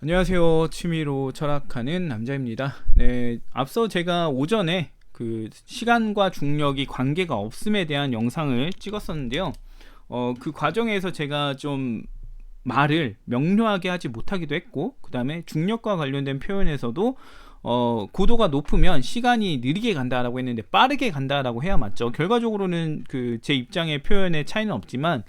안녕하세요. 취미로 철학하는 남자입니다. 네, 앞서 제가 오전에 그 시간과 중력이 관계가 없음에 대한 영상을 찍었었는데요. 그 과정에서 제가 좀 말을 명료하게 하지 못하기도 했고, 그 다음에 중력과 관련된 표현에서도 고도가 높으면 시간이 느리게 간다라고 했는데 빠르게 간다라고 해야 맞죠. 결과적으로는 그 제 입장의 표현에 차이는 없지만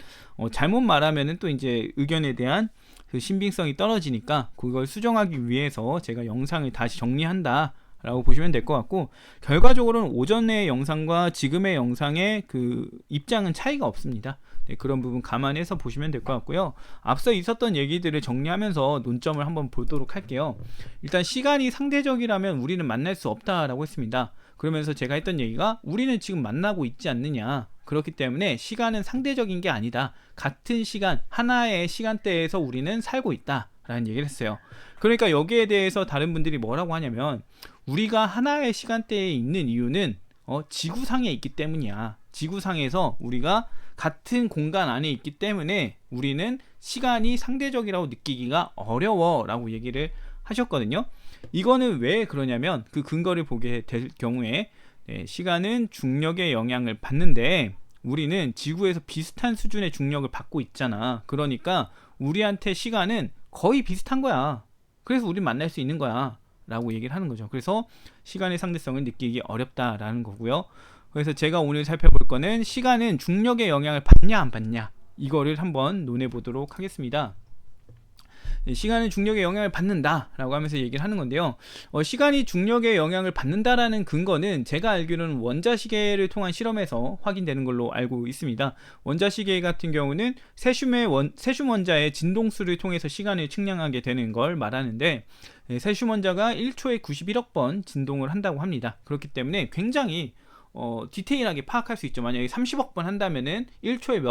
잘못 말하면은 또 이제 의견에 대한 그 신빙성이 떨어지니까 그걸 수정하기 위해서 제가 영상을 다시 정리한다 라고 보시면 될 것 같고, 결과적으로는 오전의 영상과 지금의 영상의 그 입장은 차이가 없습니다. 네, 그런 부분 감안해서 보시면 될 것 같고요. 앞서 있었던 얘기들을 정리하면서 논점을 한번 보도록 할게요. 일단 시간이 상대적이라면 우리는 만날 수 없다라고 했습니다. 그러면서 제가 했던 얘기가 우리는 지금 만나고 있지 않느냐, 그렇기 때문에 시간은 상대적인 게 아니다, 같은 시간 하나의 시간대에서 우리는 살고 있다 라는 얘기를 했어요. 그러니까 여기에 대해서 다른 분들이 뭐라고 하냐면, 우리가 하나의 시간대에 있는 이유는 지구상에 있기 때문이야. 지구상에서 우리가 같은 공간 안에 있기 때문에 우리는 시간이 상대적이라고 느끼기가 어려워 라고 얘기를 하셨거든요. 이거는 왜 그러냐면, 그 근거를 보게 될 경우에 시간은 중력의 영향을 받는데 우리는 지구에서 비슷한 수준의 중력을 받고 있잖아. 그러니까 우리한테 시간은 거의 비슷한 거야. 그래서 우린 만날 수 있는 거야 라고 얘기를 하는 거죠. 그래서 시간의 상대성을 느끼기 어렵다라는 거고요. 그래서 제가 오늘 살펴볼 거는 시간은 중력의 영향을 받냐 안 받냐, 이거를 한번 논해 보도록 하겠습니다. 시간은 중력의 영향을 받는다 라고 하면서 얘기를 하는 건데요. 시간이 중력의 영향을 받는다라는 근거는 제가 알기로는 원자시계를 통한 실험에서 확인되는 걸로 알고 있습니다. 원자시계 같은 경우는 세슘 원자의 진동수를 통해서 시간을 측량하게 되는 걸 말하는데, 세슘 원자가 1초에 91억 번 진동을 한다고 합니다. 그렇기 때문에 굉장히 디테일하게 파악할 수 있죠. 만약에 30억 번 한다면은 1초에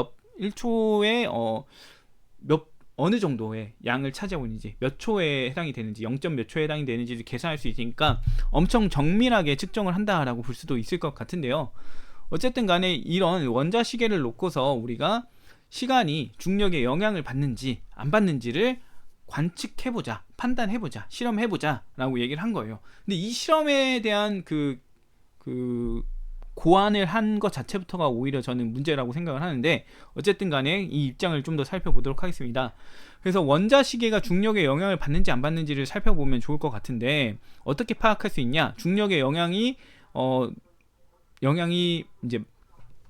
어느 정도의 양을 차지하고 있는지, 몇 초에 해당이 되는지, 0. 몇 초에 해당이 되는지 계산할 수 있으니까 엄청 정밀하게 측정을 한다라고 볼 수도 있을 것 같은데요. 어쨌든 간에 이런 원자시계를 놓고서 우리가 시간이 중력의 영향을 받는지 안 받는지를 관측해보자, 판단해보자, 실험해보자 라고 얘기를 한 거예요. 근데 이 실험에 대한 그 고안을 한 것 자체부터가 오히려 저는 문제라고 생각을 하는데, 어쨌든 간에 이 입장을 좀 더 살펴보도록 하겠습니다. 그래서 원자시계가 중력의 영향을 받는지 안 받는지를 살펴보면 좋을 것 같은데, 어떻게 파악할 수 있냐, 중력의 영향이 이제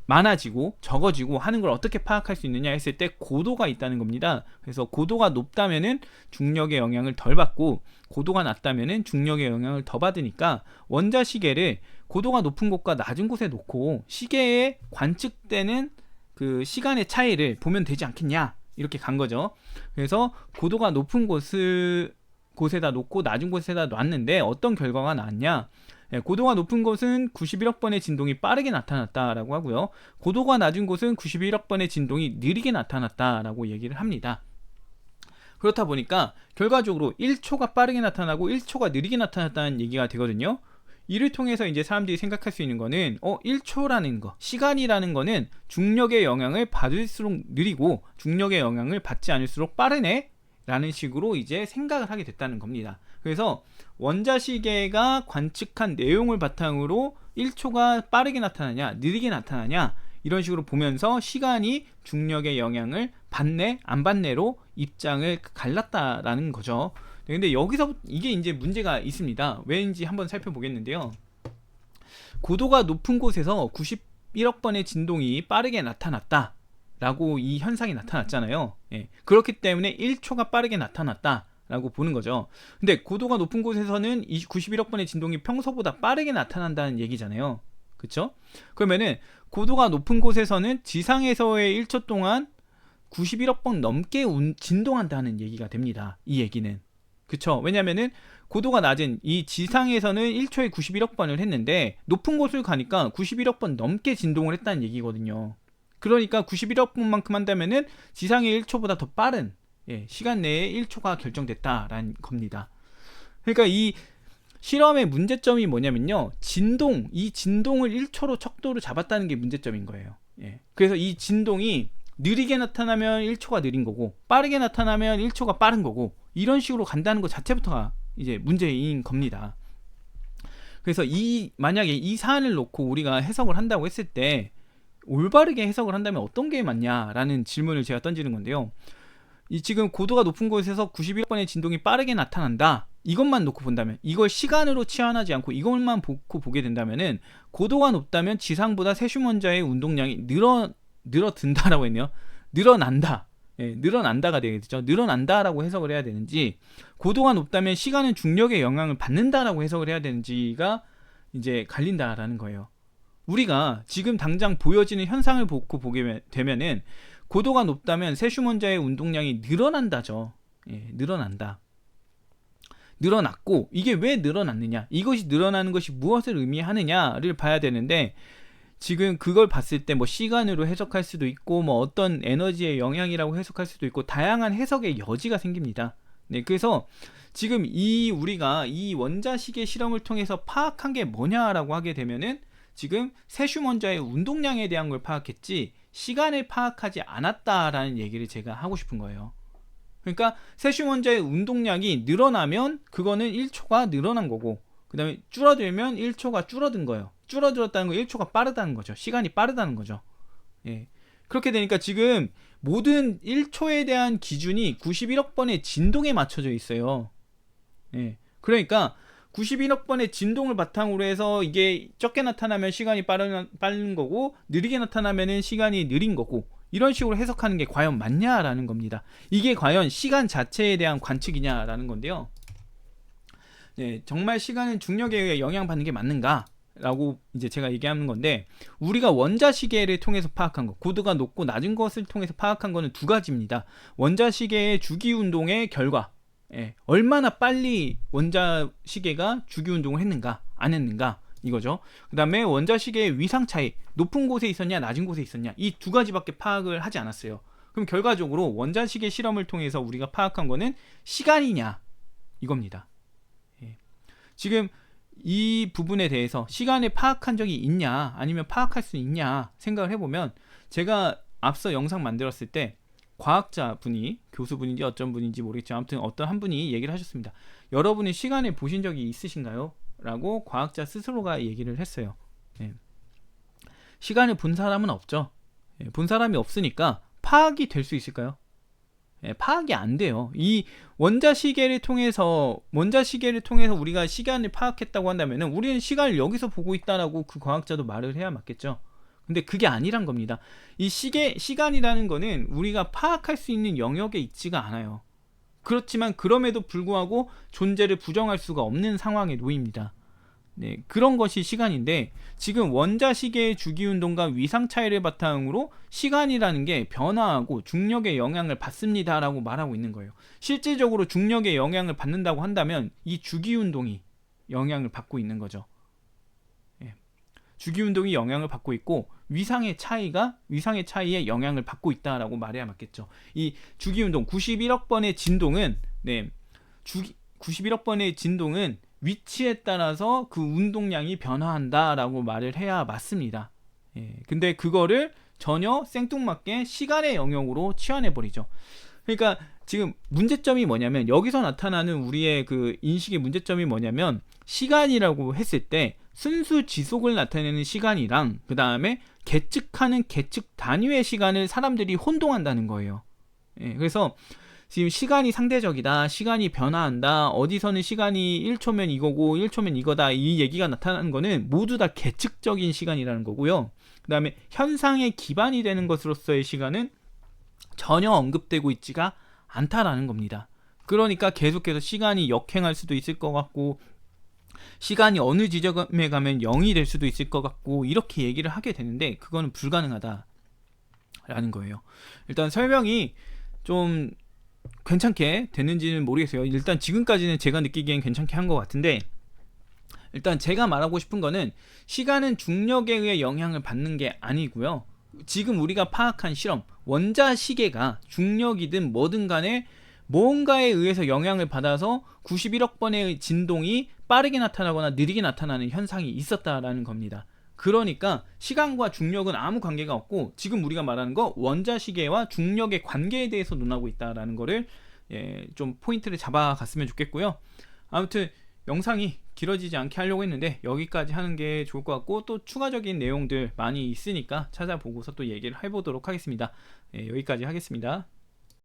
많아지고 적어지고 하는 걸 어떻게 파악할 수 있느냐 했을 때 고도가 있다는 겁니다. 그래서 고도가 높다면은 중력의 영향을 덜 받고, 고도가 낮다면은 중력의 영향을 더 받으니까 원자시계를 고도가 높은 곳과 낮은 곳에 놓고 시계에 관측되는 그 시간의 차이를 보면 되지 않겠냐, 이렇게 간 거죠. 그래서 고도가 높은 곳에다 놓고 낮은 곳에다 놨는데 어떤 결과가 나왔냐, 고도가 높은 곳은 91억 번의 진동이 빠르게 나타났다라고 하고요, 고도가 낮은 곳은 91억 번의 진동이 느리게 나타났다라고 얘기를 합니다. 그렇다 보니까 결과적으로 1초가 빠르게 나타나고 1초가 느리게 나타났다는 얘기가 되거든요. 이를 통해서 이제 사람들이 생각할 수 있는 거는 1초라는 거, 시간이라는 거는 중력의 영향을 받을수록 느리고 중력의 영향을 받지 않을수록 빠르네 라는 식으로 이제 생각을 하게 됐다는 겁니다. 그래서 원자시계가 관측한 내용을 바탕으로 1초가 빠르게 나타나냐 느리게 나타나냐, 이런 식으로 보면서 시간이 중력의 영향을 받네 안 받네로 입장을 갈랐다라는 거죠. 근데 여기서 이게 이제 문제가 있습니다. 왜인지 한번 살펴보겠는데요. 고도가 높은 곳에서 91억 번의 진동이 빠르게 나타났다 라고 이 현상이 나타났잖아요. 그렇기 때문에 1초가 빠르게 나타났다 라고 보는 거죠. 근데 고도가 높은 곳에서는 이 91억 번의 진동이 평소보다 빠르게 나타난다는 얘기잖아요. 그쵸? 그러면은 고도가 높은 곳에서는 지상에서의 1초 동안 91억 번 넘게 진동한다는 얘기가 됩니다. 이 얘기는. 그쵸? 왜냐면은 고도가 낮은 이 지상에서는 1초에 91억 번을 했는데 높은 곳을 가니까 91억 번 넘게 진동을 했다는 얘기거든요. 그러니까 91억 번만큼 한다면은 지상의 1초보다 더 빠른 시간 내에 1초가 결정됐다라는 겁니다. 그러니까 이 실험의 문제점이 뭐냐면요, 이 진동을 1초로 척도로 잡았다는 게 문제점인 거예요. 그래서 이 진동이 느리게 나타나면 1초가 느린 거고 빠르게 나타나면 1초가 빠른 거고 이런 식으로 간다는 것 자체부터가 이제 문제인 겁니다. 그래서 만약에 이 사안을 놓고 우리가 해석을 한다고 했을 때 올바르게 해석을 한다면 어떤 게 맞냐라는 질문을 제가 던지는 건데요. 지금 고도가 높은 곳에서 91번의 진동이 빠르게 나타난다. 이것만 놓고 본다면, 이걸 시간으로 치환하지 않고 이것만 보게 된다면은 고도가 높다면 지상보다 세슈먼자의 운동량이 늘어든다라고 했네요. 늘어난다. 늘어난다가 되겠죠. 늘어난다라고 해석을 해야 되는지, 고도가 높다면 시간은 중력의 영향을 받는다라고 해석을 해야 되는지가 이제 갈린다라는 거예요. 우리가 지금 당장 보여지는 현상을 보게 되면은 고도가 높다면 세슈먼자의 운동량이 늘어난다죠. 늘어난다. 늘어났고 이게 왜 늘어났느냐, 이것이 늘어나는 것이 무엇을 의미하느냐를 봐야 되는데, 지금 그걸 봤을 때 뭐 시간으로 해석할 수도 있고 뭐 어떤 에너지의 영향이라고 해석할 수도 있고 다양한 해석의 여지가 생깁니다. 그래서 지금 우리가 이 원자식의 실험을 통해서 파악한 게 뭐냐라고 하게 되면은 지금 세슈먼자의 운동량에 대한 걸 파악했지 시간을 파악하지 않았다라는 얘기를 제가 하고 싶은 거예요. 그러니까 세슈먼자의 운동량이 늘어나면 그거는 1초가 늘어난 거고, 그 다음에 줄어들면 1초가 줄어든 거예요. 줄어들었다는 거 1초가 빠르다는 거죠. 시간이 빠르다는 거죠. 그렇게 되니까 지금 모든 1초에 대한 기준이 91억 번의 진동에 맞춰져 있어요. 그러니까 91억 번의 진동을 바탕으로 해서 이게 적게 나타나면 시간이 빠른 거고 느리게 나타나면 시간이 느린 거고, 이런 식으로 해석하는 게 과연 맞냐라는 겁니다. 이게 과연 시간 자체에 대한 관측이냐라는 건데요. 정말 시간은 중력에 의해 영향받는 게 맞는가? 라고 이제 제가 얘기하는 건데, 우리가 원자시계를 통해서 파악한 것, 고도가 높고 낮은 것을 통해서 파악한 거는 두 가지입니다. 원자시계의 주기운동의 결과, 얼마나 빨리 원자시계가 주기운동을 했는가 안 했는가 이거죠. 그 다음에 원자시계의 위상 차이, 높은 곳에 있었냐 낮은 곳에 있었냐, 이 두 가지밖에 파악을 하지 않았어요. 그럼 결과적으로 원자시계 실험을 통해서 우리가 파악한 거는 시간이냐 이겁니다. 지금 이 부분에 대해서 시간을 파악한 적이 있냐 아니면 파악할 수 있냐 생각을 해보면, 제가 앞서 영상 만들었을 때 과학자분이, 교수분인지 어쩐 분인지 모르겠지만 아무튼 어떤 한 분이 얘기를 하셨습니다. 여러분이 시간을 보신 적이 있으신가요? 라고 과학자 스스로가 얘기를 했어요. 시간을 본 사람은 없죠. 본 사람이 없으니까 파악이 될 수 있을까요? 파악이 안 돼요. 이 원자시계를 통해서 우리가 시간을 파악했다고 한다면 우리는 시간을 여기서 보고 있다라고 그 과학자도 말을 해야 맞겠죠. 근데 그게 아니란 겁니다. 이 시간이라는 거는 우리가 파악할 수 있는 영역에 있지가 않아요. 그렇지만 그럼에도 불구하고 존재를 부정할 수가 없는 상황에 놓입니다. 그런 것이 시간인데, 지금 원자시계의 주기운동과 위상 차이를 바탕으로 시간이라는 게 변화하고 중력의 영향을 받습니다 라고 말하고 있는 거예요. 실질적으로 중력의 영향을 받는다고 한다면 이 주기운동이 영향을 받고 있는 거죠. 주기운동이 영향을 받고 있고 위상의 차이에 영향을 받고 있다라고 말해야 맞겠죠. 이 주기운동 91억 번의 진동은 91억 번의 진동은 위치에 따라서 그 운동량이 변화한다라고 말을 해야 맞습니다. 근데 그거를 전혀 생뚱맞게 시간의 영역으로 치환해버리죠. 그러니까 지금 문제점이 뭐냐면, 여기서 나타나는 우리의 그 인식의 문제점이 뭐냐면, 시간이라고 했을 때 순수 지속을 나타내는 시간이랑 그 다음에 계측하는 계측 단위의 시간을 사람들이 혼동한다는 거예요. 그래서 지금 시간이 상대적이다, 시간이 변화한다, 어디서는 시간이 1초면 이거고 1초면 이거다, 이 얘기가 나타나는 거는 모두 다 계측적인 시간이라는 거고요. 그 다음에 현상의 기반이 되는 것으로서의 시간은 전혀 언급되고 있지가 않다라는 겁니다. 그러니까 계속해서 시간이 역행할 수도 있을 것 같고, 시간이 어느 지점에 가면 0이 될 수도 있을 것 같고, 이렇게 얘기를 하게 되는데 그거는 불가능하다라는 거예요. 일단 설명이 좀 괜찮게 됐는지는 모르겠어요. 일단 지금까지는 제가 느끼기엔 괜찮게 한 것 같은데, 일단 제가 말하고 싶은 거는 시간은 중력에 의해 영향을 받는 게 아니고요. 지금 우리가 파악한 실험, 원자시계가 중력이든 뭐든 간에 뭔가에 의해서 영향을 받아서 91억 번의 진동이 빠르게 나타나거나 느리게 나타나는 현상이 있었다라는 겁니다. 그러니까 시간과 중력은 아무 관계가 없고 지금 우리가 말하는 거 원자시계와 중력의 관계에 대해서 논하고 있다라는 거를 좀 포인트를 잡아갔으면 좋겠고요. 아무튼 영상이 길어지지 않게 하려고 했는데 여기까지 하는 게 좋을 것 같고, 또 추가적인 내용들 많이 있으니까 찾아보고서 또 얘기를 해보도록 하겠습니다. 여기까지 하겠습니다.